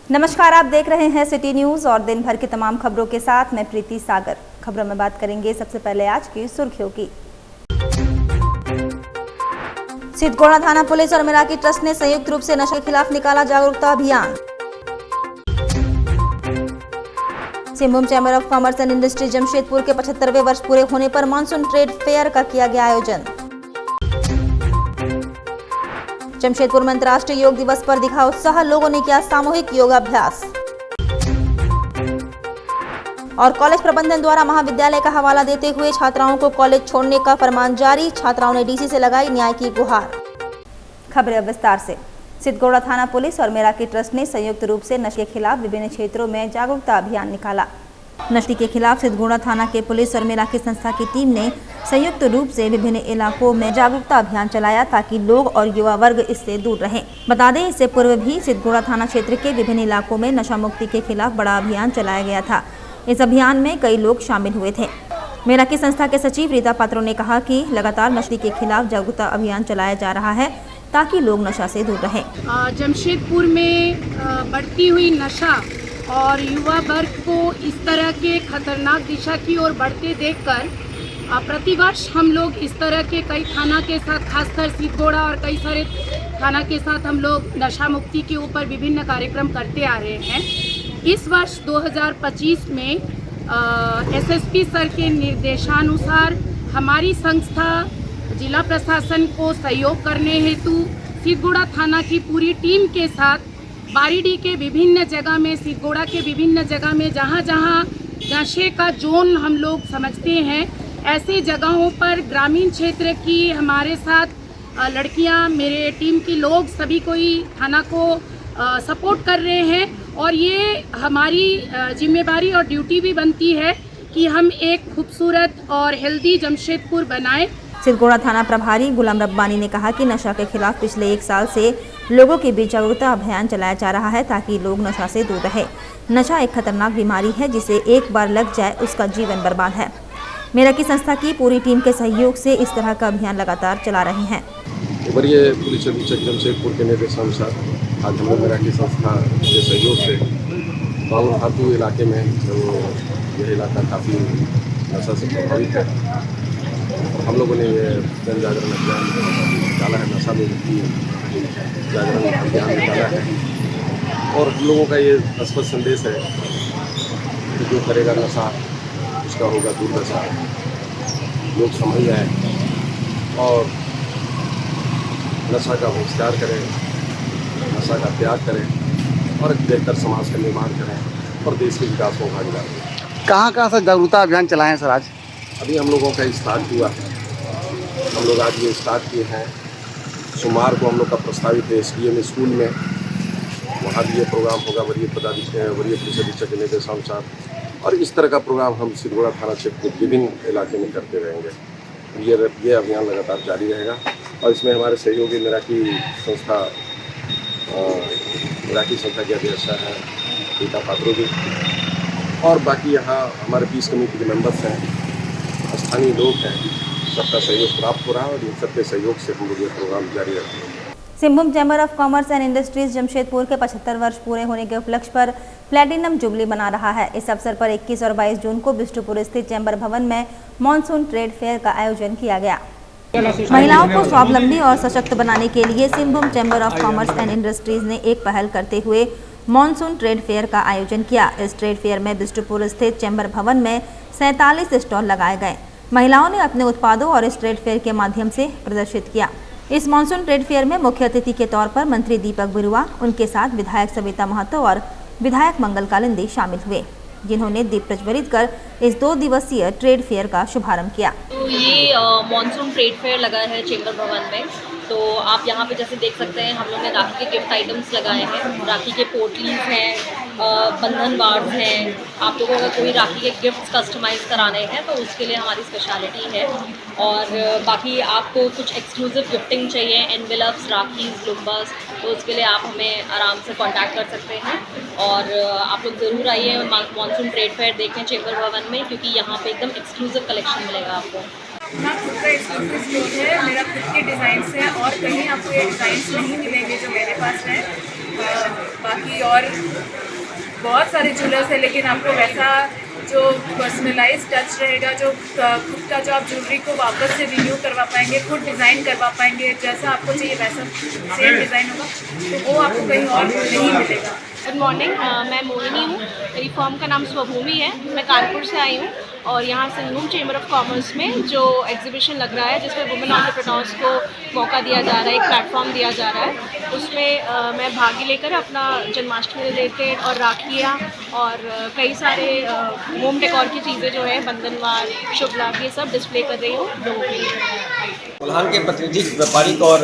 नमस्कार, आप देख रहे हैं सिटी न्यूज़ और दिन भर की तमाम खबरों के साथ मैं प्रीति सागर। खबरों में बात करेंगे सबसे पहले आज की सुर्खियों की। सिद्धगोड़ा थाना पुलिस और मिराकी ट्रस्ट ने संयुक्त रूप से नशे के खिलाफ निकाला जागरूकता अभियान। Singhbhum chamber of commerce and industry Jamshedpur के 75वें वर्ष पूरे होने पर मानसून ट्रेड फेयर का किया गया आयोजन। जमशेदपुर में अंतर्राष्ट्रीय योग दिवस पर दिखा उत्साह, लोगों ने किया सामूहिक योगाभ्यास। और कॉलेज प्रबंधन द्वारा महाविद्यालय का हवाला देते हुए छात्राओं को कॉलेज छोड़ने का फरमान जारी, छात्राओं ने डीसी से लगाई न्याय की गुहार। खबरें विस्तार से। सिद्धगोड़ा थाना पुलिस और मिराकी ट्रस्ट ने संयुक्त रूप से नशे के खिलाफ विभिन्न क्षेत्रों में जागरूकता अभियान निकाला। नशे के खिलाफ सिद्धगोड़ा थाना के पुलिस और मिराकी संस्था की टीम ने संयुक्त रूप से विभिन्न इलाकों में जागरूकता अभियान चलाया ताकि लोग और युवा वर्ग इससे दूर रहें। बता दें, इससे पूर्व भी सिद्धगोड़ा थाना क्षेत्र के विभिन्न इलाकों में नशा मुक्ति के खिलाफ बड़ा अभियान चलाया गया था। इस अभियान में कई लोग शामिल हुए थे। मिराकी संस्था के सचिव रीता पात्रो ने कहा कि लगातार नशे के खिलाफ जागरूकता अभियान चलाया जा रहा है ताकि लोग नशा से दूर रहें। जमशेदपुर में बढ़ती हुई नशा और युवा वर्ग को इस तरह के खतरनाक दिशा की ओर बढ़ते देखकर प्रतिवर्ष हम लोग इस तरह के कई थाना के साथ, खासकर सिद्धगोड़ा और कई सारे थाना के साथ हम लोग नशा मुक्ति के ऊपर विभिन्न कार्यक्रम करते आ रहे हैं। इस वर्ष 2025 में एसएसपी सर के निर्देशानुसार हमारी संस्था जिला प्रशासन को सहयोग करने हेतु सिद्धगोड़ा थाना की पूरी टीम के साथ बारीडीह के विभिन्न जगह में, सिद्धगोड़ा के विभिन्न जगह में जहाँ जहाँ नशे का जोन हम लोग समझते हैं, ऐसे जगहों पर ग्रामीण क्षेत्र की हमारे साथ लड़कियाँ, मेरे टीम के लोग सभी कोई थाना को सपोर्ट कर रहे हैं। और ये हमारी जिम्मेदारी और ड्यूटी भी बनती है कि हम एक खूबसूरत और हेल्दी जमशेदपुर बनाएं। सिद्धगोड़ा थाना प्रभारी गुलाम रब्बानी ने कहा कि नशा के खिलाफ पिछले 1 साल से लोगों के बीच जागरूकता अभियान चलाया जा रहा है ताकि लोग नशा से दूर रहे। नशा एक खतरनाक बीमारी है जिसे एक बार लग जाए उसका जीवन बर्बाद है। मिराकी संस्था की पूरी टीम के सहयोग से इस तरह का अभियान लगातार चला रहे हैं। वरीय पुलिस अधीक्षक जमशेदपुर के निर्देशानुसार आज हम लोग मिराकी संस्था के सहयोग से बाउल हाथू इलाके में, जो यह इलाका काफ़ी नशा से प्रभावित है, हम लोगों ने ये जन जागरण अभियान निकाला है, नशा मुक्ति जागरण अभियान निकाला है। और हम लोगों का ये स्पष्ट संदेश है कि जो करेगा नशा उसका होगा दुर्दशा। लोग समझ जाएं और नशा का बहिष्कार करें, नशा का त्याग करें और एक बेहतर समाज का निर्माण करें और देश के विकास में भागीदार हों। कहाँ से जागरूकता अभियान चलाएं सर आज? अभी हम लोगों का स्टार्ट हुआ है, हम लोग आज ये स्टार्ट किए हैं। सोमवार को हम लोग का प्रस्तावित है SDM स्कूल में, वहाँ भी ये प्रोग्राम होगा वरीय पुलिस अधीक्षक के निर्देशानुसार। और इस तरह का प्रोग्राम हम सिद्धगोड़ा थाना क्षेत्र के विभिन्न इलाके में करते रहेंगे। ये अभियान लगातार जारी रहेगा और इसमें हमारे सहयोगी मिराकी संस्था के अध्यक्ष हैं रीता पात्रो जी, और बाकी यहाँ हमारे 20 कमेटी के मेंबर्स हैं, स्थानीय लोग हैं, सबका सहयोग प्राप्त हो रहा है और इन सबके सहयोग से हम लोग ये प्रोग्राम जारी रखते हैं। Singhbhum chamber of commerce and industries Jamshedpur के 75 वर्ष पूरे होने के उपलक्ष्य पर प्लेटिनम जुबली मना रहा है। इस अवसर पर 21 और 22 जून को बिष्टुपुर स्थित चैम्बर भवन में मानसून ट्रेड फेयर का आयोजन किया गया। महिलाओं को स्वावलंबी और सशक्त बनाने के लिए Singhbhum chamber of commerce and industries ने एक पहल करते हुए मानसून ट्रेड फेयर का आयोजन किया। इस ट्रेड फेयर में बिष्टुपुर स्थित चैम्बर भवन में 47 स्टॉल लगाए गए। महिलाओं ने अपने उत्पादों और इस ट्रेड फेयर के माध्यम से प्रदर्शित किया। इस मानसून ट्रेड फेयर में मुख्य अतिथि के तौर पर मंत्री दीपक बिरुआ, उनके साथ विधायक सविता महतो और विधायक मंगल कालिंदी शामिल हुए, जिन्होंने दीप प्रज्वलित कर इस 2 दिवसीय ट्रेड फेयर का शुभारंभ किया। तो ये मानसून ट्रेड फेयर लगा है चैम्बर भवन में। तो आप यहाँ पे जैसे देख सकते हैं, हम लोग ने राखी के गिफ्ट आइटम्स लगाए हैं, राखी के पोटलीज हैं, बंधन बार्स हैं। आप लोगों को कोई राखी के गिफ्ट्स कस्टमाइज़ कराने हैं तो उसके लिए हमारी स्पेशलिटी है। और बाकी आपको कुछ एक्सक्लूसिव गिफ्टिंग चाहिए, एनवेलप्स, राखीज़, लुम्बस, तो उसके लिए आप हमें आराम से कांटेक्ट कर सकते हैं। और आप लोग ज़रूर आइए मानसून ट्रेड फेयर देखें चैम्बर भवन में, क्योंकि यहाँ पे एकदम एक्सक्लूसिव कलेक्शन मिलेगा आपको। अपना खुद का एक्सक्लूसिव स्टोर है, मेरा खुद के डिज़ाइंस है और कहीं आपको ये डिज़ाइंस नहीं मिलेंगे जो मेरे पास है। बाकी और बहुत सारे ज्वेलर्स है, लेकिन आपको वैसा जो पर्सनलाइज टच रहेगा, जो खुद का जो आप ज्वेलरी को वापस से रिन्यू करवा पाएंगे, खुद डिज़ाइन करवा पाएंगे, जैसा आपको चाहिए वैसा सेम डिज़ाइन होगा, तो वो आपको कहीं और नहीं मिलेगा। गुड मॉर्निंग, मैं मोहिनी हूँ। मेरी फर्म का नाम स्वभूमि है। मैं कानपुर से आई हूँ और यहाँ संगम चेंबर ऑफ कॉमर्स में जो एग्जीबिशन लग रहा है, जिसमें वुमेन एंटरप्रेन्योर्स को मौका दिया जा रहा है, एक प्लेटफॉर्म दिया जा रहा है, उसमें मैं भाग लेकर अपना जन्माष्टमी रिलेटेड और राखियाँ और कई सारे होम डेकोर की चीज़ें जो है, बंधनवार, शुभ लाभ, ये सब डिस्प्ले कर रही हूँ लोगों के लिए। कोल्हान के प्रतिनिधि व्यापारिक और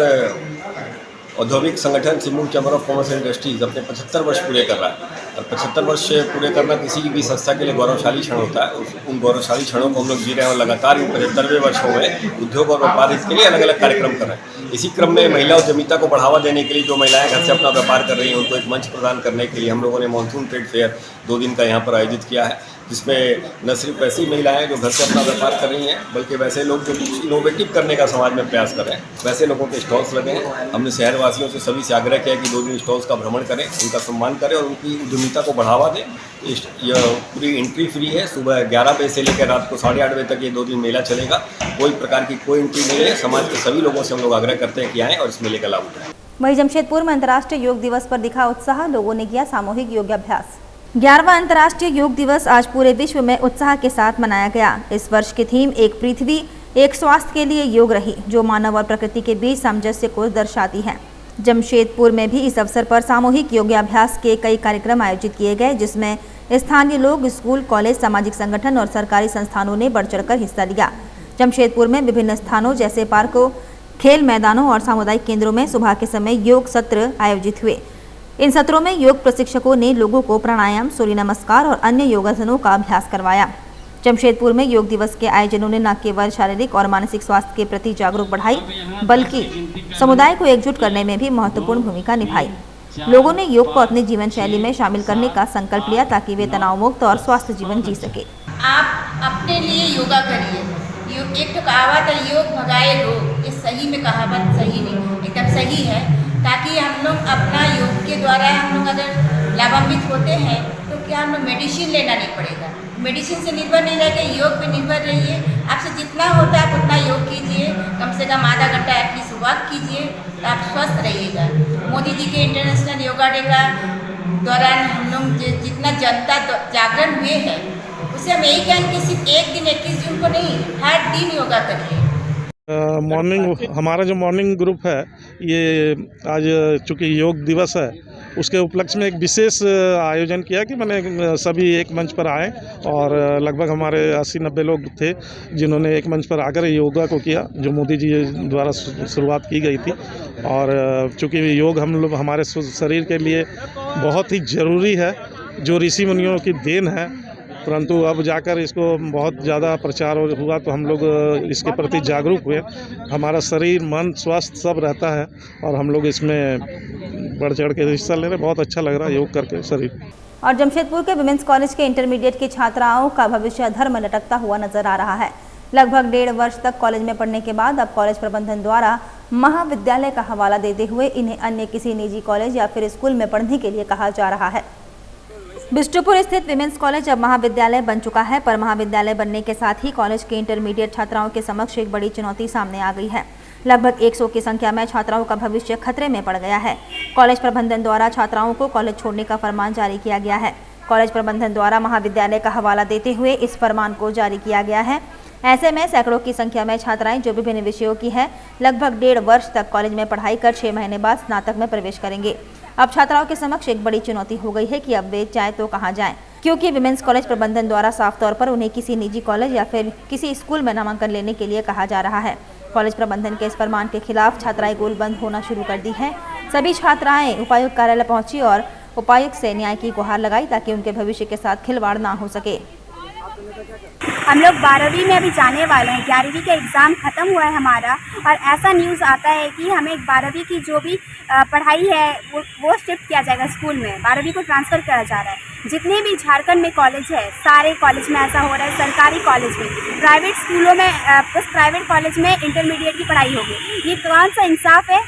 औद्योगिक संगठन Singham chamber of commerce and industries अपने 75 वर्ष पूरे कर रहा है। और 75 वर्ष पूरे करना किसी भी संस्था के लिए गौरवशाली क्षण होता है। उन गौरवशाली क्षणों को हम लोग जी रहे हैं और लगातार इन 75वें वर्षों में उद्योग और व्यापार हित के लिए अलग अलग कार्यक्रम कर रहे हैं। इसी क्रम में महिला उद्यमिता को बढ़ावा देने के लिए जो महिलाएं घर से अपना व्यापार कर रही हैं, उनको एक मंच प्रदान करने के लिए हम लोगों ने मानसून ट्रेड फेयर 2 दिन का यहाँ पर आयोजित किया है, जिसमें न सिर्फ ऐसी महिलाएं जो घर से अपना व्यापार कर रही हैं, बल्कि वैसे लोग जो कुछ इनोवेटिव करने का समाज में प्रयास कर रहे हैं, वैसे लोगों के स्टॉल्स लगे हैं। हमने शहरवासियों से सभी से आग्रह किया कि 2 दिन स्टॉल्स का भ्रमण करें, उनका सम्मान करें और उनकी उद्यमिता को बढ़ावा दें। यह पूरी एंट्री फ्री है। सुबह 11 बजे से लेकर रात को 8:30 बजे तक ये 2 दिन मेला चलेगा। कोई प्रकार की कोई एंट्री नहीं है। समाज के सभी लोगों से हम लोग आग्रह करते हैं कि आएँ और इस मेले का लाभ उठाएं। वहीं जमशेदपुर में अंतर्राष्ट्रीय योग दिवस पर दिखा उत्साह, लोगों ने किया सामूहिक योगाभ्यास। 11वां अंतर्राष्ट्रीय योग दिवस आज पूरे विश्व में उत्साह के साथ मनाया गया। इस वर्ष की थीम एक पृथ्वी एक स्वास्थ्य के लिए योग रही, जो मानव और प्रकृति के बीच सामंजस्य को दर्शाती है। जमशेदपुर में भी इस अवसर पर सामूहिक योगाभ्यास के कई कार्यक्रम आयोजित किए गए, जिसमें स्थानीय लोग, स्कूल, कॉलेज, सामाजिक संगठन और सरकारी संस्थानों ने बढ़ चढ़कर हिस्सा लिया। जमशेदपुर में विभिन्न स्थानों जैसे पार्कों, खेल मैदानों और सामुदायिक केंद्रों में सुबह के समय योग सत्र आयोजित हुए। इन सत्रों में योग प्रशिक्षकों ने लोगों को प्राणायाम, सूर्य नमस्कार और अन्य योगासनों का अभ्यास करवाया। जमशेदपुर में योग दिवस के आयोजनों ने न केवल शारीरिक और मानसिक स्वास्थ्य के प्रति जागरूक बढ़ाई, बल्कि समुदाय को एकजुट करने में भी महत्वपूर्ण भूमिका निभाई। लोगों ने योग को अपनी जीवन शैली में शामिल करने का संकल्प लिया, ताकि वे तनाव मुक्त और स्वस्थ जीवन जी सके। आप अपने लिए योगा करिए। एक तो कहावत है, योग भगाए रोग। ये सही में कहावत सही नहीं, एकदम सही है, ताकि हम लोग अपना योग के द्वारा हम लोग अगर लाभान्वित होते हैं तो क्या हम लोग मेडिसिन लेना नहीं पड़ेगा। मेडिसिन से निर्भर नहीं रहकर योग पे निर्भर रहिए। आपसे जितना होता है आप उतना योग कीजिए, कम से कम आधा घंटा एटलीस्ट वॉक कीजिए, तो आप स्वस्थ रहिएगा। मोदी जी के इंटरनेशनल योगा डे का दौरान हम लोग जितना जनता जागरण हुए हैं, उससे हम यही कहें कि सिर्फ एक दिन 21 जून को नहीं, हर दिन योगा करिए। मॉर्निंग हमारा जो मॉर्निंग ग्रुप है, ये आज चूँकि योग दिवस है, उसके उपलक्ष्य में एक विशेष आयोजन किया कि मैंने सभी एक मंच पर आए और लगभग हमारे 80-90 लोग थे जिन्होंने एक मंच पर आकर योगा को किया, जो मोदी जी द्वारा शुरुआत की गई थी। और चूँकि योग हम लोग हमारे शरीर के लिए बहुत ही ज़रूरी है, जो ऋषि मुनियों की देन है, परंतु अब जाकर इसको बहुत ज़्यादा प्रचार हुआ तो हम लोग इसके प्रति जागरूक हुए। हमारा शरीर, मन, स्वास्थ्य सब रहता है और हम लोग इसमें बढ़ चढ़ के हिस्सा ले रहे हैं। बहुत अच्छा लग रहा है योग करके शरीर। और जमशेदपुर के विमेंस कॉलेज के इंटरमीडिएट की छात्राओं का भविष्य अधर में लटकता हुआ नजर आ रहा है। लगभग 1.5 वर्ष तक कॉलेज में पढ़ने के बाद अब कॉलेज प्रबंधन द्वारा महाविद्यालय का हवाला देते हुए इन्हें अन्य किसी निजी कॉलेज या फिर स्कूल में पढ़ने के लिए कहा जा रहा है। बिष्टुपुर स्थित विमेंस कॉलेज अब महाविद्यालय बन चुका है, पर महाविद्यालय बनने के साथ ही कॉलेज के इंटरमीडिएट छात्राओं के समक्ष एक बड़ी चुनौती सामने आ गई है। लगभग 100 की संख्या में छात्राओं का भविष्य खतरे में पड़ गया है। कॉलेज प्रबंधन द्वारा छात्राओं को कॉलेज छोड़ने का फरमान जारी किया गया है। कॉलेज प्रबंधन द्वारा महाविद्यालय का हवाला देते हुए इस फरमान को जारी किया गया है। ऐसे में सैकड़ों की संख्या में छात्राएं जो विभिन्न विषयों की है, लगभग 1.5 वर्ष तक कॉलेज में पढ़ाई कर 6 महीने बाद स्नातक में प्रवेश करेंगे। अब छात्राओं के समक्ष एक बड़ी चुनौती हो गई है कि अब वे चाहे तो कहाँ जाएं, क्योंकि विमेंस कॉलेज प्रबंधन द्वारा साफ तौर पर उन्हें किसी निजी कॉलेज या फिर किसी स्कूल में नामांकन लेने के लिए कहा जा रहा है। कॉलेज प्रबंधन के इस फरमान के खिलाफ छात्राएं गोलबंद होना शुरू कर दी है। सभी छात्राएं उपायुक्त कार्यालय पहुंची और उपायुक्त से न्याय की गुहार लगाई, ताकि उनके भविष्य के साथ खिलवाड़ ना हो सके। हम लोग 12वीं में अभी जाने वाले हैं, 11वीं का एग्ज़ाम ख़त्म हुआ है हमारा, और ऐसा न्यूज़ आता है कि हमें 12वीं की जो भी पढ़ाई है वो शिफ्ट किया जाएगा स्कूल में, 12वीं को ट्रांसफ़र करा जा रहा है। जितने भी झारखंड में कॉलेज है, सारे कॉलेज में ऐसा हो रहा है, सरकारी कॉलेज में, प्राइवेट स्कूलों में, बस प्राइवेट कॉलेज में इंटरमीडिएट की पढ़ाई होगी। ये कौन सा इंसाफ है?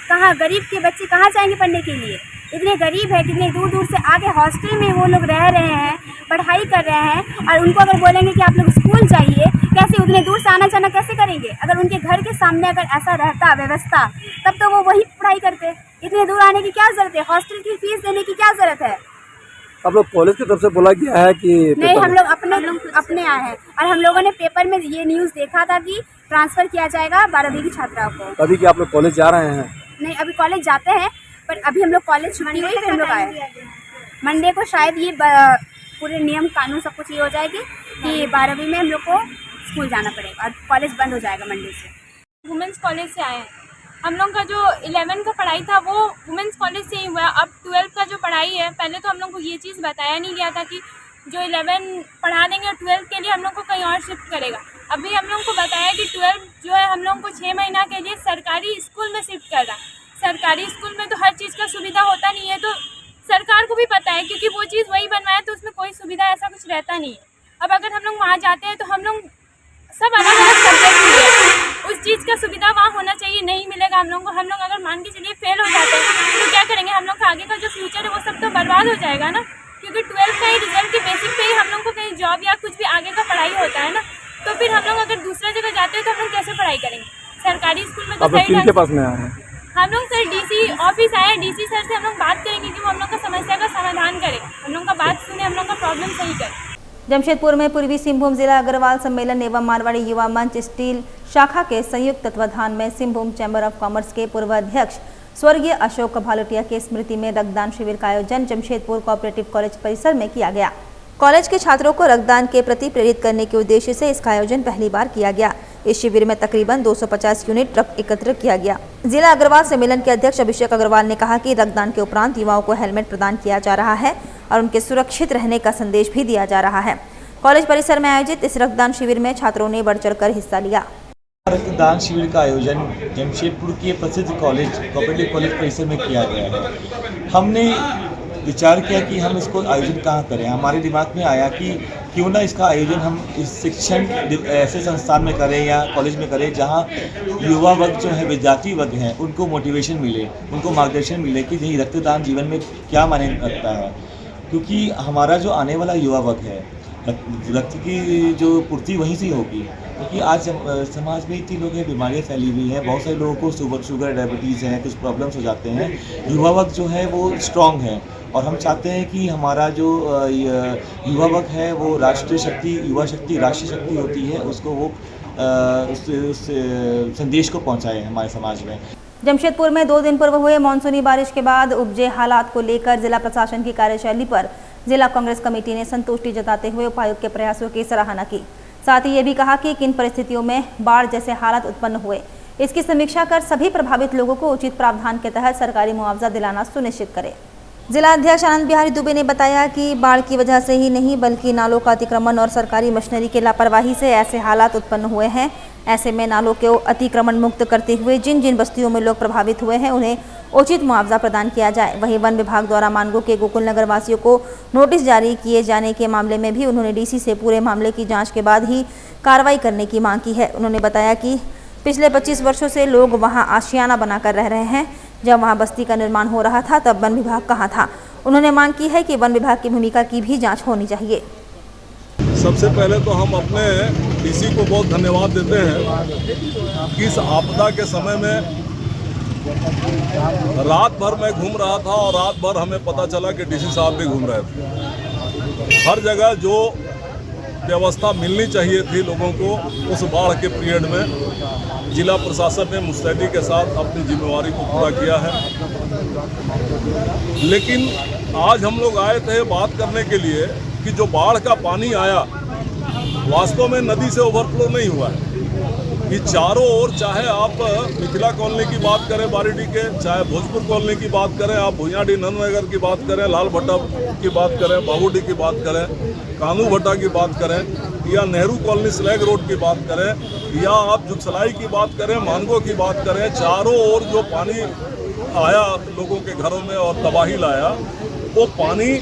कहाँ गरीब के बच्चे कहाँ जाएंगे पढ़ने के लिए? इतने गरीब है, कितने दूर दूर से आके हॉस्टल में वो लोग रह रहे हैं, पढ़ाई कर रहे हैं, और उनको अगर बोलेंगे कि आप लोग स्कूल जाइए, कैसे उतने दूर से आना जाना कैसे करेंगे? अगर उनके घर के सामने अगर ऐसा रहता व्यवस्था, तब तो वो वही पढ़ाई करते। इतने दूर आने की क्या ज़रूरत है? हॉस्टल की फीस देने की क्या ज़रूरत है? आप लोग कॉलेज की तरफ से बोला गया है कि नहीं, हम लोग अपने आए हैं, और हम लोगों ने पेपर में ये न्यूज़ देखा था कि ट्रांसफ़र किया जाएगा 12वीं की छात्राओं को। अभी कि आप लोग कॉलेज जा रहे हैं? नहीं, अभी कॉलेज जाते हैं, पर अभी हम लोग कॉलेज छुट्टी हुई फिर हम लोग आए। मंडे को शायद ये पूरे नियम कानून सब कुछ ये हो जाएगी कि 12वीं में हम लोग को स्कूल जाना पड़ेगा और कॉलेज बंद हो जाएगा मंडे से। वुमेंस कॉलेज से आए हैं। हम लोग का जो 11 का पढ़ाई था वो वुमेंस कॉलेज से ही हुआ। अब 12 का जो पढ़ाई है, पहले तो हम लोग को ये चीज़ बताया नहीं गया था कि जो 11 पढ़ा देंगे और 12 के लिए हम लोग को कहीं और शिफ्ट करेगा। अभी हम लोग को बताया कि 12 जो है हम लोग को 6 महीना के लिए सरकारी स्कूल में शिफ्ट कर रहा है। सरकारी स्कूल में तो हर चीज़ का सुविधा होता नहीं है, तो सरकार को भी पता है, क्योंकि वो चीज़ वही बनवाया तो उसमें कोई सुविधा ऐसा कुछ रहता नहीं है। अब अगर हम लोग वहाँ जाते हैं तो हम लोग सब अलग अलग सब्जेक्ट लिए, उस चीज़ का सुविधा वहाँ होना चाहिए, नहीं मिलेगा हम लोग को। हम लोग अगर मान के चलिए फेल हो जाते हैं तो क्या करेंगे? हम लोग का आगे का जो फ्यूचर है वो सब तो बर्बाद हो जाएगा ना, क्योंकि 12 का ही रिजल्ट के बेसिक पे ही हम लोग को कहीं जॉब या कुछ भी आगे का पढ़ाई होता है ना। तो फिर हम लोग अगर दूसरा जगह जाते हैं तो हम लोग कैसे पढ़ाई करेंगे? सरकारी स्कूल में तो सही किनके पास में आए हैं? हम लोग सर डीसी ऑफिस आए हैं, डीसी सर से हम लोग बात करेंगे कि वो हम लोग का समस्या का समाधान करे, हम लोग का बात सुने, हम लोग का प्रॉब्लम सही करे। जमशेदपुर में पूर्वी सिंहभूम जिला अग्रवाल सम्मेलन एवं मारवाड़ी युवा मंच स्टील शाखा के संयुक्त तत्वाधान में सिंहभूम चैम्बर ऑफ कॉमर्स के पूर्व अध्यक्ष स्वर्गीय अशोक भालोटिया की स्मृति में रक्तदान शिविर का आयोजन जमशेदपुर कोऑपरेटिव कॉलेज परिसर में किया गया। कॉलेज के छात्रों को रक्तदान के प्रति प्रेरित करने के उद्देश्य से इसका आयोजन पहली बार किया गया। इस शिविर में तकरीबन 250 यूनिट रक्त एकत्र किया गया। जिला अग्रवाल सम्मेलन के अध्यक्ष अभिषेक अग्रवाल ने कहा कि रक्तदान के उपरांत युवाओं को हेलमेट प्रदान किया जा रहा है और उनके सुरक्षित रहने का संदेश भी दिया जा रहा है। कॉलेज परिसर में आयोजित इस रक्तदान शिविर में छात्रों ने बढ़ चढ़कर हिस्सा लिया। रक्तदान शिविर का आयोजन जमशेदपुर के प्रसिद्ध कॉलेज कोऑपरेटिव कॉलेज परिसर में किया गया है। हमने विचार किया कि हम इसको आयोजन कहाँ करें। हमारे दिमाग में आया कि क्यों ना इसका आयोजन हम इस शिक्षण ऐसे संस्थान में करें या कॉलेज में करें जहाँ युवा वर्ग जो है, विद्यार्थी वर्ग हैं, उनको मोटिवेशन मिले, उनको मार्गदर्शन मिले कि यही रक्तदान जीवन में क्या मायने रखता है। क्योंकि हमारा जो आने वाला युवा वर्ग है, रक्त की जो पूर्ति वहीं से होगी, क्योंकि आज समाज में इतनी लोगों की बीमारियाँ फैली हुई हैं, बहुत सारे लोगों को शुगर डायबिटीज़ है, कुछ प्रॉब्लम्स हो जाते हैं। युवा वर्ग जो है वो स्ट्रॉन्ग है और हम चाहते हैं कि हमारा जो युवा वर्ग है वो राष्ट्रीय शक्ति, युवा शक्ति राष्ट्रीय शक्ति होती है, उसको वो उस संदेश को पहुँचाए हमारे समाज में। जमशेदपुर में 2 दिन पूर्व हुए मानसूनी बारिश के बाद उपजे हालात को लेकर जिला प्रशासन की कार्यशैली पर जिला कांग्रेस कमेटी ने संतुष्टि जताते हुए उपायुक्त के प्रयासों की सराहना की। साथ ही ये भी कहा कि किन परिस्थितियों में बाढ़ जैसे हालात उत्पन्न हुए, इसकी समीक्षा कर सभी प्रभावित लोगों को उचित प्रावधान के तहत सरकारी मुआवजा दिलाना सुनिश्चित करे। जिला अध्यक्ष आनंद बिहारी दुबे ने बताया कि बाढ़ की वजह से ही नहीं बल्कि नालों का अतिक्रमण और सरकारी मशीनरी की लापरवाही से ऐसे हालात उत्पन्न हुए हैं। ऐसे में नालों को अतिक्रमण मुक्त करते हुए जिन जिन बस्तियों में लोग प्रभावित हुए हैं उन्हें उचित मुआवजा प्रदान किया जाए। वहीं वन विभाग द्वारा मानगो के गोकुल नगर वासियों को नोटिस जारी किए जाने के मामले में भी उन्होंने डीसी से पूरे मामले की जाँच के बाद ही कार्रवाई करने की मांग की है। उन्होंने बताया कि पिछले 25 वर्षों से लोग वहां आशियाना बनाकर रह रहे हैं। जब वहां बस्ती का निर्माण हो रहा था तब वन विभाग कहां था। उन्होंने मांग की है कि वन विभाग की भूमिका की भी जांच होनी चाहिए। सबसे पहले तो हम अपने डीसी को बहुत धन्यवाद देते हैं कि इस आपदा के समय में रात भर मैं घूम रहा था और रात भर हमें पता चला कि डीसी साहब भी घूम रहे थे। हर जगह जो व्यवस्था मिलनी चाहिए थी लोगों को उस बाढ़ के पीरियड में जिला प्रशासन ने मुस्तैदी के साथ अपनी जिम्मेवारी को पूरा किया है। लेकिन आज हम लोग आए थे बात करने के लिए कि जो बाढ़ का पानी आया वास्तव में नदी से ओवरफ्लो नहीं हुआ है। कि चारों ओर, चाहे आप मिथिला कॉलोनी की बात करें बारीडी के, चाहे भोजपुर कॉलोनी की बात करें, आप भुइयाडी नंदनगर की बात करें, लाल भट्टा की बात करें, बाबूडी की बात करें, कानू भट्टा की बात करें, या नेहरू कॉलोनी स्लैग रोड की बात करें, या आप जुगसलाई की बात करें, मानगो की बात करें, चारों ओर जो पानी आया लोगों के घरों में और तबाही लाया, वो पानी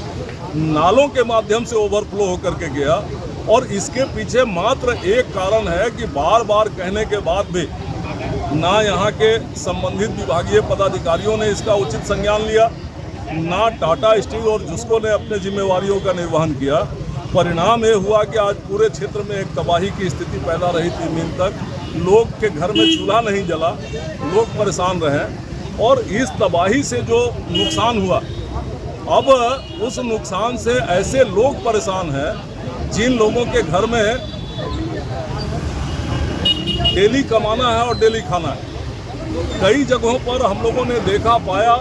नालों के माध्यम से ओवरफ्लो होकर के गया। और इसके पीछे मात्र एक कारण है कि बार बार कहने के बाद भी ना यहाँ के संबंधित विभागीय पदाधिकारियों ने इसका उचित संज्ञान लिया, ना टाटा स्टील और जिसको ने अपने जिम्मेवारियों का निर्वहन किया। परिणाम ये हुआ कि आज पूरे क्षेत्र में एक तबाही की स्थिति पैदा रही 3 दिन तक। लोग के घर में चूल्हा नहीं जला, लोग परेशान रहे और इस तबाही से जो नुकसान हुआ, अब उस नुकसान से ऐसे लोग परेशान हैं जिन लोगों के घर में डेली कमाना है और डेली खाना है। कई जगहों पर हम लोगों ने देखा पाया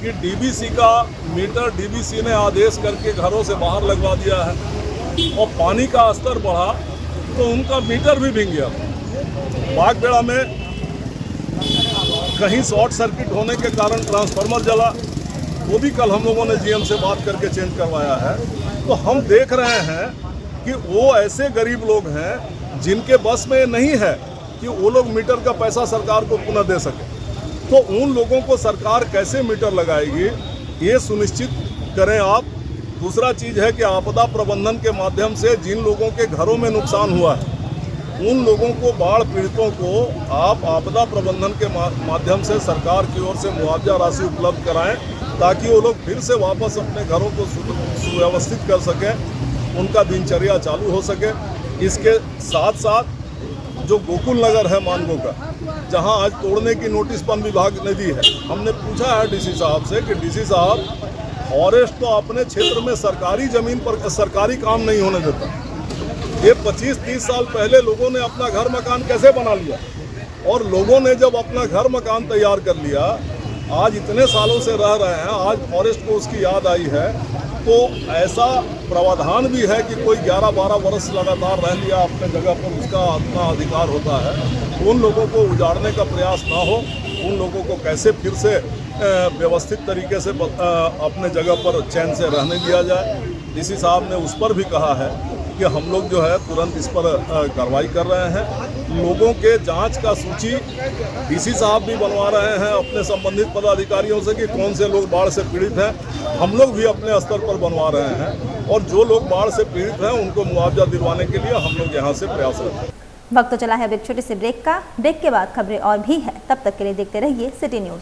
कि डीबीसी का मीटर डीबीसी ने आदेश करके घरों से बाहर लगवा दिया है और पानी का स्तर बढ़ा तो उनका मीटर भी भीग गया। बागबेड़ा में कहीं शॉर्ट सर्किट होने के कारण ट्रांसफार्मर जला, वो भी कल हम लोगों ने जीएम से बात करके चेंज करवाया है। तो हम देख रहे हैं कि वो ऐसे गरीब लोग हैं जिनके बस में नहीं है कि वो लोग मीटर का पैसा सरकार को पुनः दे सके। तो उन लोगों को सरकार कैसे मीटर लगाएगी, ये सुनिश्चित करें आप। दूसरा चीज़ है कि आपदा प्रबंधन के माध्यम से जिन लोगों के घरों में नुकसान हुआ है, उन लोगों को, बाढ़ पीड़ितों को आप आपदा प्रबंधन के माध्यम से सरकार की ओर से मुआवजा राशि उपलब्ध कराएं ताकि वो लोग फिर से वापस अपने घरों को सुव्यवस्थित कर सकें, उनका दिनचर्या चालू हो सके। इसके साथ साथ जो गोकुल नगर है मानगो का, जहां आज तोड़ने की नोटिस वन विभाग ने दी है, हमने पूछा है डीसी साहब से कि डीसी साहब, फॉरेस्ट तो अपने क्षेत्र में सरकारी ज़मीन पर सरकारी काम नहीं होने देता। ये 25-30 साल पहले लोगों ने अपना घर मकान कैसे बना लिया और लोगों ने जब अपना घर मकान तैयार कर लिया, आज इतने सालों से रह रहे हैं, आज फॉरेस्ट को उसकी याद आई है। तो ऐसा प्रावधान भी है कि कोई 11-12 वर्ष लगातार रह लिया अपने जगह पर, उसका अपना अधिकार होता है। उन लोगों को उजाड़ने का प्रयास ना हो, उन लोगों को कैसे फिर से व्यवस्थित तरीके से अपने जगह पर चैन से रहने दिया जाए। डीसी साहब ने उस पर भी कहा है कि हम लोग जो है तुरंत इस पर कार्रवाई कर रहे हैं। लोगों के जांच का सूची डीसी साहब भी बनवा रहे हैं अपने संबंधित पदाधिकारियों से कि कौन से लोग बाढ़ से पीड़ित हैं। हम लोग भी अपने स्तर पर बनवा रहे हैं और जो लोग बाढ़ से पीड़ित हैं उनको मुआवजा दिलवाने के लिए हम लोग यहाँ से प्रयासरत हैं। वक्त तो चला है अब एक छोटे से ब्रेक का। ब्रेक के बाद खबरें और भी है, तब तक के लिए देखते रहिए सिटी न्यूज़।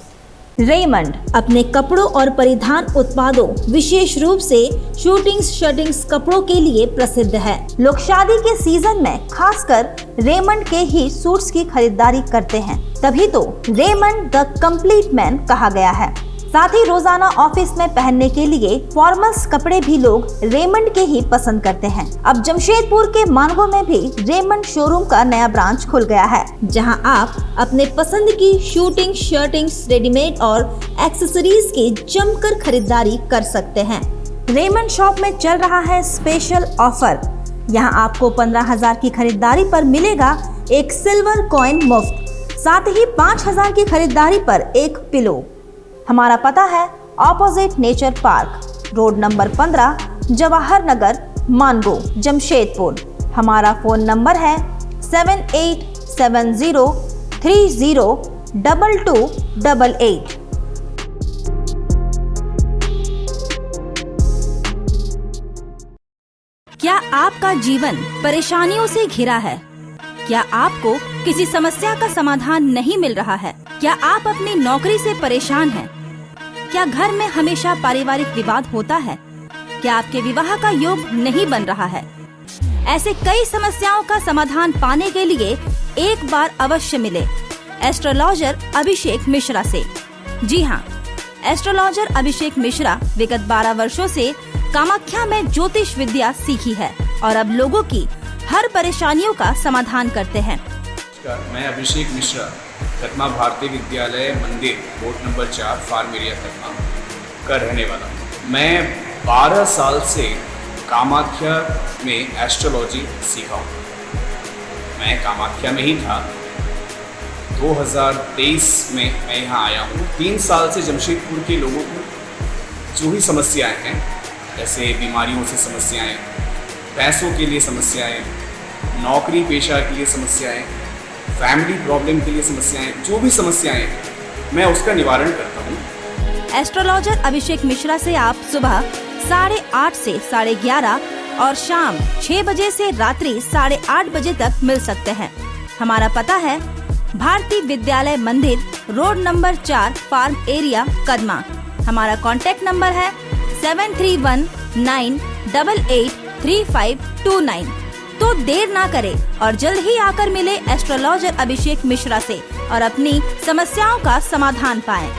रेमंड अपने कपड़ों और परिधान उत्पादों, विशेष रूप से शूटिंग्स शर्टिंग्स कपड़ों के लिए प्रसिद्ध है। लोग शादी के सीजन में खासकर रेमंड के ही सूट्स की खरीदारी करते हैं, तभी तो रेमंड द कंप्लीट मैन कहा गया है। साथ ही रोजाना ऑफिस में पहनने के लिए फॉर्मल्स कपड़े भी लोग रेमंड के ही पसंद करते हैं। अब जमशेदपुर के मानगो में भी रेमंड शोरूम का नया ब्रांच खुल गया है, जहां आप अपने पसंद की शूटिंग शर्टिंग्स, रेडीमेड और एक्सेसरीज की जमकर खरीदारी कर सकते हैं। रेमंड शॉप में चल रहा है स्पेशल ऑफर। यहां आपको 15,000 की खरीदारी पर मिलेगा एक सिल्वर कॉइन मुफ्त, साथ ही 5,000 की खरीदारी पर एक पिलो। हमारा पता है opposite nature park, road number 15, Jawahar Nagar, Mango, Jamshedpur. हमारा फ़ोन नंबर है 7870302288। क्या आपका जीवन परेशानियों से घिरा है? क्या आपको किसी समस्या का समाधान नहीं मिल रहा है? क्या आप अपनी नौकरी से परेशान हैं? क्या घर में हमेशा पारिवारिक विवाद होता है? क्या आपके विवाह का योग नहीं बन रहा है? ऐसे कई समस्याओं का समाधान पाने के लिए एक बार अवश्य मिले एस्ट्रोलॉजर अभिषेक मिश्रा से। जी हाँ, एस्ट्रोलॉजर अभिषेक मिश्रा विगत 12 वर्षों से कामाख्या में ज्योतिष विद्या सीखी है और अब लोगों की हर परेशानियों का समाधान करते हैं। मैं Abhishek Mishra, Kadma Bharatiya Vidyalaya Mandir, board number 4, farm area Kadma का रहने वाला हूँ। मैं 12 साल से कामाख्या में एस्ट्रोलॉजी सीखा हूँ। मैं कामाख्या में ही था। 2023 में मैं यहाँ आया हूँ। 3 साल से जमशेदपुर के लोगों को जो ही समस्याएं हैं, जैसे बीमारियों से समस्याएं, पैसों के लिए समस्याएं, नौकरी पेशा के लिए समस्याएं, फैमिली प्रॉब्लम के लिए समस्याएं, जो भी समस्याएं हैं, मैं उसका निवारण करता हूँ। एस्ट्रोलॉजर अभिषेक मिश्रा से आप सुबह 8:30 से 11:30 और शाम 6 बजे से रात्रि 8:30 बजे तक मिल सकते हैं। हमारा पता है Bharatiya Vidyalaya Mandir, road number 4, farm area, Kadma. हमारा कॉन्टैक्ट नंबर है 7319883529। तो देर ना करें और जल्द ही आकर मिले एस्ट्रोलॉजर अभिषेक मिश्रा से और अपनी समस्याओं का समाधान पाएं।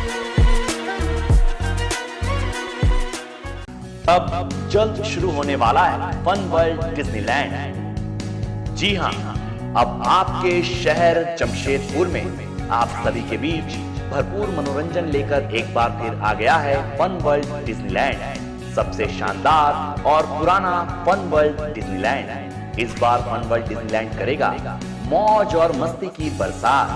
अब जल्द शुरू होने वाला है फन वर्ल्ड डिज्नीलैंड। जी हाँ, अब आपके शहर जमशेदपुर में आप सभी के बीच भरपूर मनोरंजन लेकर एक बार फिर आ गया है फन वर्ल्ड डिज्नीलैंड। सबसे शानदार और पुराना फन वर्ल्ड डिज्नीलैंड इस बार फन वर्ल्ड डिज्नीलैंड करेगा मौज और मस्ती की बरसात।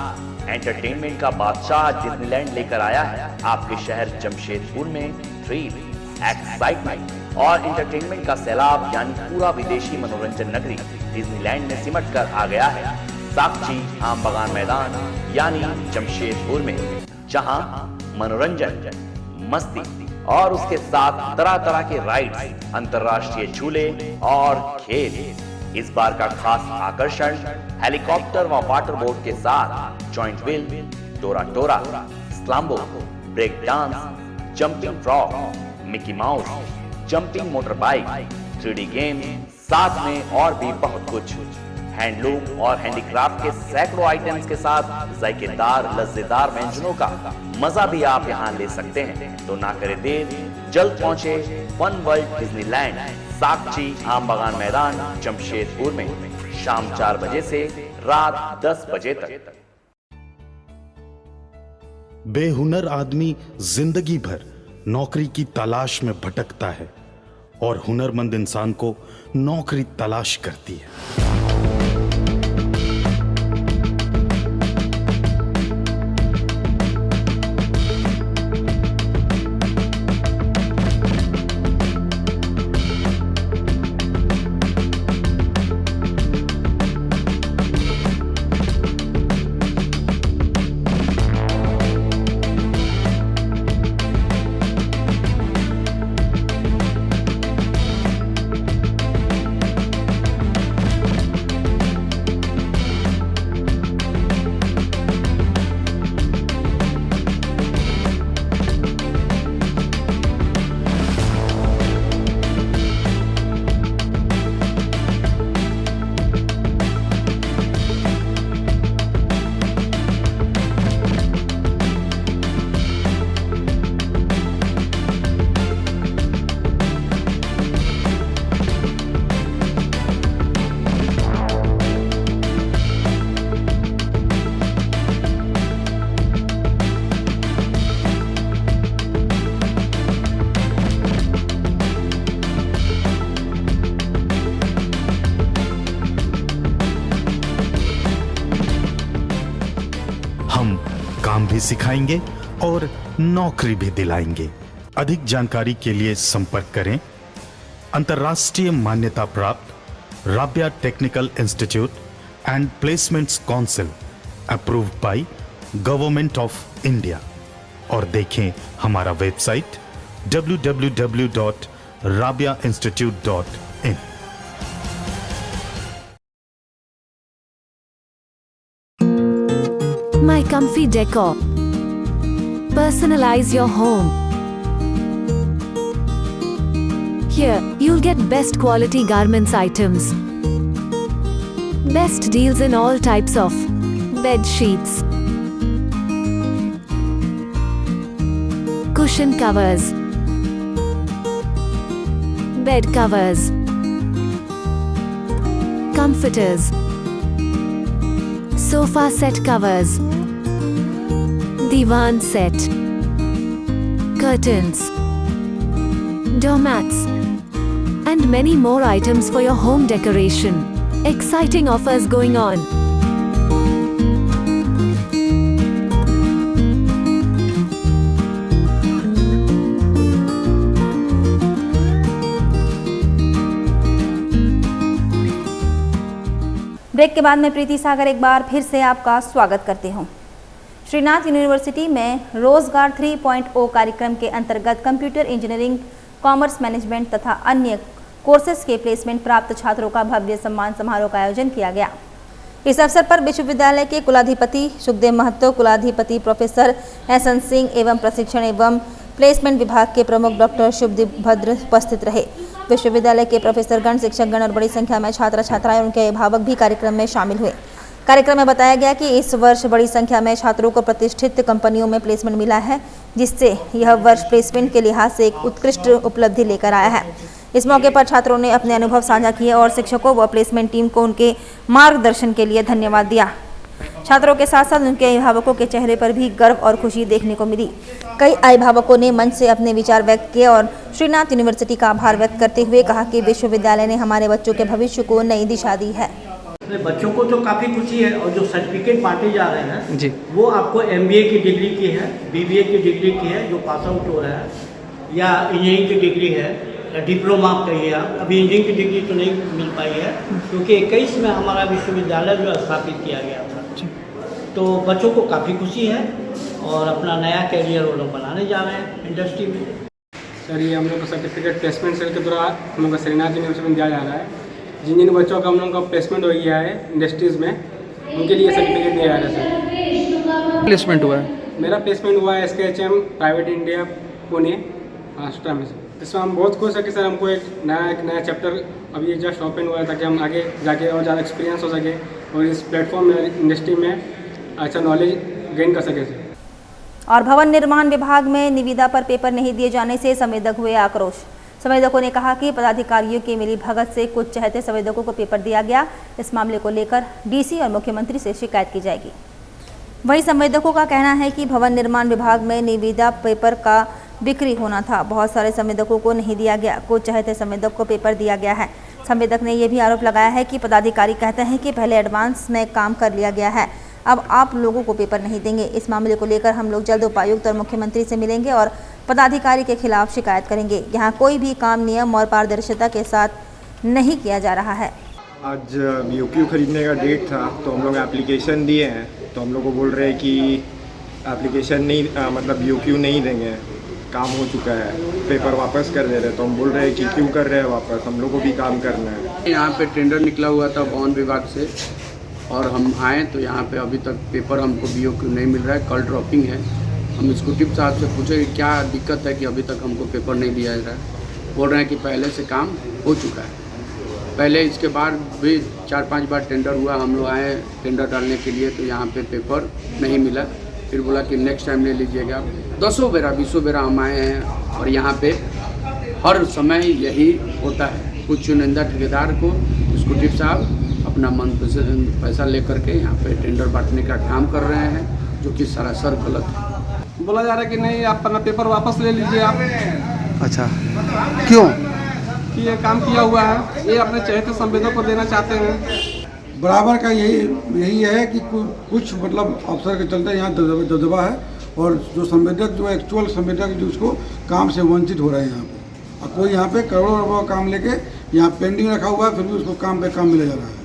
एंटरटेनमेंट का बादशाह डिज्नीलैंड लेकर आया है आपके शहर जमशेदपुर में थ्रिल, एक्साइटमेंट और एंटरटेनमेंट का सैलाब यानी पूरा विदेशी मनोरंजन नगरी डिज्नीलैंड में सिमट कर आ गया है साक्षी आम बगान मैदान यानी जमशेदपुर में, जहां मनोरंजन, मस्ती और उसके साथ तरह तरह के राइड्स, अंतर्राष्ट्रीय झूले और खेल। इस बार का खास आकर्षण हेलीकॉप्टर व वाटर बोट के साथ joint wheel, tora tora, slambo, break dance, jumping frog, Mickey Mouse, jumping motor bike, 3D game, साथ में और भी बहुत कुछ। हैंडलूम और हैंडीक्राफ्ट के सैकड़ों आइटम्स के साथ जायकेदार लज्जेदार व्यंजनों का मजा भी आप यहाँ ले सकते हैं। तो ना करें देर, जल्द पहुंचे फन वर्ल्ड डिज्नीलैंड, साक्षी आम बगान मैदान जमशेदपुर में शाम 4 बजे से रात 10 बजे तक। बेहुनर आदमी जिंदगी भर नौकरी की तलाश में भटकता है और हुनरमंद इंसान को नौकरी तलाश करती है। काम भी सिखाएंगे और नौकरी भी दिलाएंगे। अधिक जानकारी के लिए संपर्क करें अंतर्राष्ट्रीय मान्यता प्राप्त Rabia technical institute and placements council approved by government of India और देखें हमारा website www.rabiainstitute.in। My Comfy Decor. Personalize your home. Here, you'll get best quality garments items. Best deals in all types of bed sheets, cushion covers, bed covers, comforters, sofa set covers, divan set, curtains, doormats, and many more items for your home decoration. Exciting offers going on. Break के बाद मैं प्रीति सागर एक बार फिर से आपका स्वागत करती हूं। श्रीनाथ यूनिवर्सिटी में रोजगार 3.0 कार्यक्रम के अंतर्गत कंप्यूटर इंजीनियरिंग, कॉमर्स मैनेजमेंट तथा अन्य कोर्सेज के प्लेसमेंट प्राप्त छात्रों का भव्य सम्मान समारोह का आयोजन किया गया। इस अवसर पर विश्वविद्यालय के कुलाधिपति सुखदेव महतो, कुलाधिपति प्रोफेसर एहसन सिंह एवं प्रशिक्षण एवं प्लेसमेंट विभाग के प्रमुख डॉक्टर शुभदीप भद्र उपस्थित रहे। विश्वविद्यालय के प्रोफेसरगण, शिक्षकगण और बड़ी संख्या में छात्र छात्राएं और उनके अभिभावक भी कार्यक्रम में शामिल हुए। कार्यक्रम में बताया गया कि इस वर्ष बड़ी संख्या में छात्रों को प्रतिष्ठित कंपनियों में प्लेसमेंट मिला है, जिससे यह वर्ष प्लेसमेंट के लिहाज से एक उत्कृष्ट उपलब्धि लेकर आया है। इस मौके पर छात्रों ने अपने अनुभव साझा किए और शिक्षकों व प्लेसमेंट टीम को उनके मार्गदर्शन के लिए धन्यवाद दिया। छात्रों के साथ साथ उनके अभिभावकों के चेहरे पर भी गर्व और खुशी देखने को मिली। कई अभिभावकों ने मंच से अपने विचार व्यक्त किए और श्रीनाथ यूनिवर्सिटी का आभार व्यक्त करते हुए कहा कि विश्वविद्यालय ने हमारे बच्चों के भविष्य को नई दिशा दी है। बच्चों को तो काफ़ी खुशी है और जो सर्टिफिकेट बांटे जा रहे हैं जी, वो आपको MBA की डिग्री की है, BBA की डिग्री की है जो पास आउट हो रहा है, या इंजीनियरिंग की डिग्री है, या डिप्लोमा कहिए आप। अभी इंजीनियरिंग की डिग्री तो नहीं मिल पाई है क्योंकि 21 में हमारा विश्वविद्यालय जो स्थापित किया गया था। तो बच्चों को काफ़ी खुशी है और अपना नया कैरियर वो लोग बनाने जा रहे हैं इंडस्ट्री में। सर, ये हम लोग का सर्टिफिकेट प्लेसमेंट सेल के द्वारा हम लोग का श्रीनाथ यूनिवर्सिटी में दिया जा रहा है। जिन बच्चों का हम लोग का प्लेसमेंट हो गया है इंडस्ट्रीज़ में, उनके लिए सर्टिफिकेट दिया जा रहा है। सर, प्लेसमेंट हुआ है? मेरा प्लेसमेंट हुआ है SKHM private India Pune Maharashtra में। सर, इसमें हम बहुत खुश है कि सर हमको एक नया चैप्टर अभी जस्ट ओपन हुआ है ताकि हम आगे जाके और ज़्यादा एक्सपीरियंस हो सके और इस प्लेटफॉर्म में इंडस्ट्री में अच्छा नॉलेज गेन कर सके। सर, और भवन निर्माण विभाग में निविदा पर पेपर नहीं दिए जाने से संवेदक हुए आक्रोश। संवेदकों ने कहा कि पदाधिकारियों की मिली भगत से कुछ चहेते संवेदकों को पेपर दिया गया। इस मामले को लेकर DC और मुख्यमंत्री से शिकायत की जाएगी। वहीं संवेदकों का कहना है कि भवन निर्माण विभाग में निविदा पेपर का बिक्री होना था, बहुत सारे संवेदकों को नहीं दिया गया, कुछ चहेते संवेदक को पेपर दिया गया है। संवेदक ने यह भी आरोप लगाया है कि पदाधिकारी कहते हैं कि पहले एडवांस में काम कर लिया गया है, अब आप लोगों को पेपर नहीं देंगे। इस मामले को लेकर हम लोग जल्द उपायुक्त और मुख्यमंत्री से मिलेंगे और पदाधिकारी के खिलाफ शिकायत करेंगे। यहाँ कोई भी काम नियम और पारदर्शिता के साथ नहीं किया जा रहा है। आज UQ खरीदने का डेट था तो हम लोग एप्लीकेशन दिए हैं, तो हम लोग को बोल रहे हैं कि एप्लीकेशन नहीं मतलब UQ नहीं देंगे, काम हो चुका है, पेपर वापस कर दे रहे। तो हम बोल रहे हैं कि क्यों कर रहे हैं वापस, हम लोग को भी काम करना है। यहाँ पे टेंडर निकला हुआ था भवन विभाग से और हम आए तो यहाँ पे अभी तक पेपर हमको BOQ नहीं मिल रहा है, कल ड्रॉपिंग है। हम स्कूटिप साहब से पूछे कि क्या दिक्कत है कि अभी तक हमको पेपर नहीं दिया जा रहा है। बोल रहे हैं कि पहले से काम हो चुका है। पहले इसके बाद भी 4-5 बार टेंडर हुआ, हम लोग आए टेंडर डालने के लिए तो यहाँ पे पेपर नहीं मिला। फिर बोला कि नेक्स्ट टाइम ले लीजिएगा। 10 बेरा 20 बेरा हम आए हैं और यहाँ पे हर समय यही होता है। कुछ चुनिंदा ठेकेदार को स्कूटिप साहब अपना मनपसंद पैसा लेकर के यहाँ पे टेंडर बांटने का काम कर रहे हैं, जो कि सरासर गलत है। बोला जा रहा है कि नहीं, आप अपना पेपर वापस ले लीजिए आप। अच्छा, क्यों? कि ये काम किया हुआ है, ये अपने चहेते संवेदकों को देना चाहते हैं। बराबर का यही है कि कुछ मतलब अफसर के चलते यहाँ दबदबा है और जो संवेदक जो एक्चुअल संवेदक जो उसको काम से वंचित हो रहे हैं यहाँ पे। और कोई यहाँ पे करोड़ों रुपये काम लेके यहाँ पेंडिंग रखा हुआ है, फिर भी उसको काम पे काम मिला जा रहा है।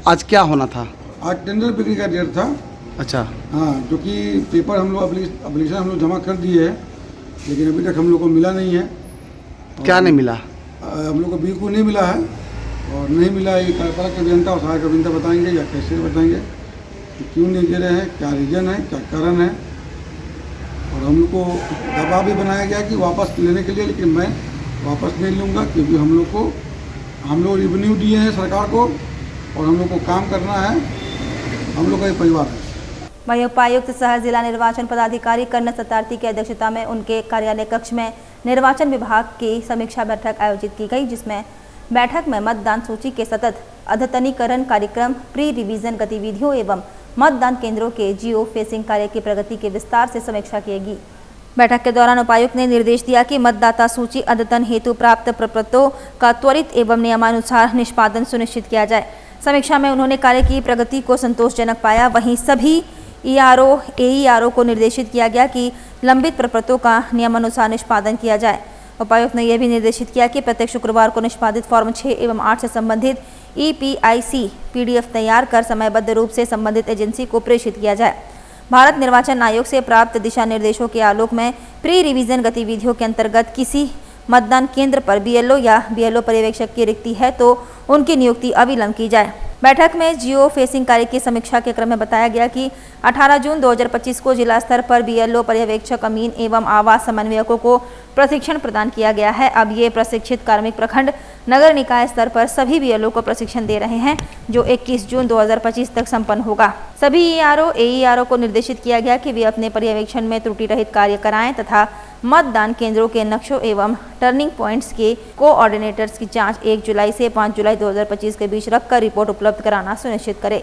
आज क्या होना था? आज टेंडर बिक्री का डेट था। अच्छा, हाँ, जो कि पेपर हम लोग एप्लीकेशन हम लोग जमा कर दिए है, लेकिन अभी तक हम लोग को मिला नहीं है। क्या नहीं मिला? हम लोग को BOQ नहीं मिला है और नहीं मिला है। कार्यपालक अभियंता और सहायक अभियंता बताएंगे या कैसे बताएंगे कि क्यों नहीं दे रहे हैं, क्या रीजन है, क्या कारण है। और हम लोग को दबाव भी बनाया गया कि वापस लेने के लिए, लेकिन मैं वापस नहीं लूँगा क्योंकि हम लोग रेवेन्यू दिए हैं सरकार को और हम लोग को काम करना है, हम लोग का एक परिवार है। वहीं उपायुक्त सह जिला निर्वाचन पदाधिकारी कर्ण सतार्थी की अध्यक्षता में उनके कार्यालय कक्ष में निर्वाचन विभाग की समीक्षा बैठक आयोजित की गई, जिसमें बैठक में मतदान सूची के सतत अद्यतनीकरण कार्यक्रम, प्री रिवीजन गतिविधियों एवं मतदान केंद्रों के जियो फेसिंग कार्य की प्रगति के विस्तार से समीक्षा की। बैठक के दौरान उपायुक्त ने निर्देश दिया कि मतदाता सूची अद्यतन हेतु प्राप्त प्रपत्रों का त्वरित एवं नियमानुसार निष्पादन सुनिश्चित किया जाए। समीक्षा में उन्होंने कार्य की प्रगति को संतोषजनक पाया। वहीं सभी ERO, AERO को निर्देशित किया गया कि लंबित प्रपत्रों का नियमानुसार निष्पादन किया जाए। उपायुक्त ने यह भी निर्देशित किया कि प्रत्येक शुक्रवार को निष्पादित फॉर्म 6 एवं 8 से संबंधित EPIC PDF तैयार कर समयबद्ध रूप से संबंधित एजेंसी को प्रेषित किया जाए। भारत निर्वाचन आयोग से प्राप्त दिशा निर्देशों के आलोक में प्री रिवीजन गतिविधियों के अंतर्गत किसी मतदान केंद्र पर BLO या BLO पर्यवेक्षक की रिक्ति है तो उनकी नियुक्ति अविलंब की जाए। बैठक में जियो फेसिंग कार्य की समीक्षा के क्रम में बताया गया कि 18 जून 2025 को जिला स्तर पर बीएलओ पर्यवेक्षक अमीन एवं आवास समन्वयकों को प्रशिक्षण प्रदान किया गया है। अब ये प्रशिक्षित कार्मिक प्रखंड नगर निकाय स्तर पर सभी बीएलओ को प्रशिक्षण दे रहे हैं, जो 21 जून 2025 तक संपन्न होगा। सभी ईआरओ एईआरओ को निर्देशित किया गया कि वे अपने पर्यवेक्षण में त्रुटि रहित कार्य कराएं तथा मतदान केंद्रों के नक्शों एवं टर्निंग पॉइंट्स के कोऑर्डिनेटर्स की जांच 1 जुलाई से 5 जुलाई 2025 के बीच रखकर रिपोर्ट उपलब्ध कराना सुनिश्चित करें।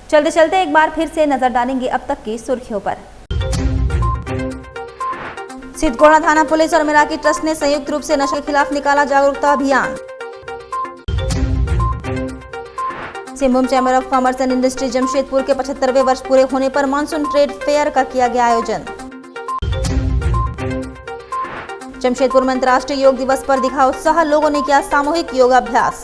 चलते चलते एक बार फिर से नजर डालेंगे अब तक की सुर्खियों पर। सिद्धगोड़ा थाना पुलिस और मिराकी ट्रस्ट ने संयुक्त रूप से नशे के खिलाफ निकाला जागरूकता अभियान। Singhbhum chamber of commerce and industry Jamshedpur के 75वें वर्ष पूरे होने पर मानसून ट्रेड फेयर का किया गया आयोजन। जमशेदपुर में अंतर्राष्ट्रीय योग दिवस पर दिखा उत्साह, लोगों ने किया सामूहिक योगाभ्यास।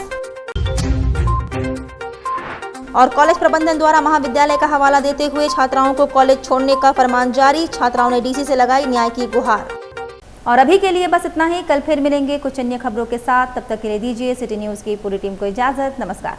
और कॉलेज प्रबंधन द्वारा महाविद्यालय का हवाला देते हुए छात्राओं को कॉलेज छोड़ने का फरमान जारी, छात्राओं ने डीसी से लगाई न्याय की गुहार। और अभी के लिए बस इतना ही, कल फिर मिलेंगे कुछ अन्य खबरों के साथ। तब तक के लिए दीजिए सिटी न्यूज की पूरी टीम को इजाजत। नमस्कार।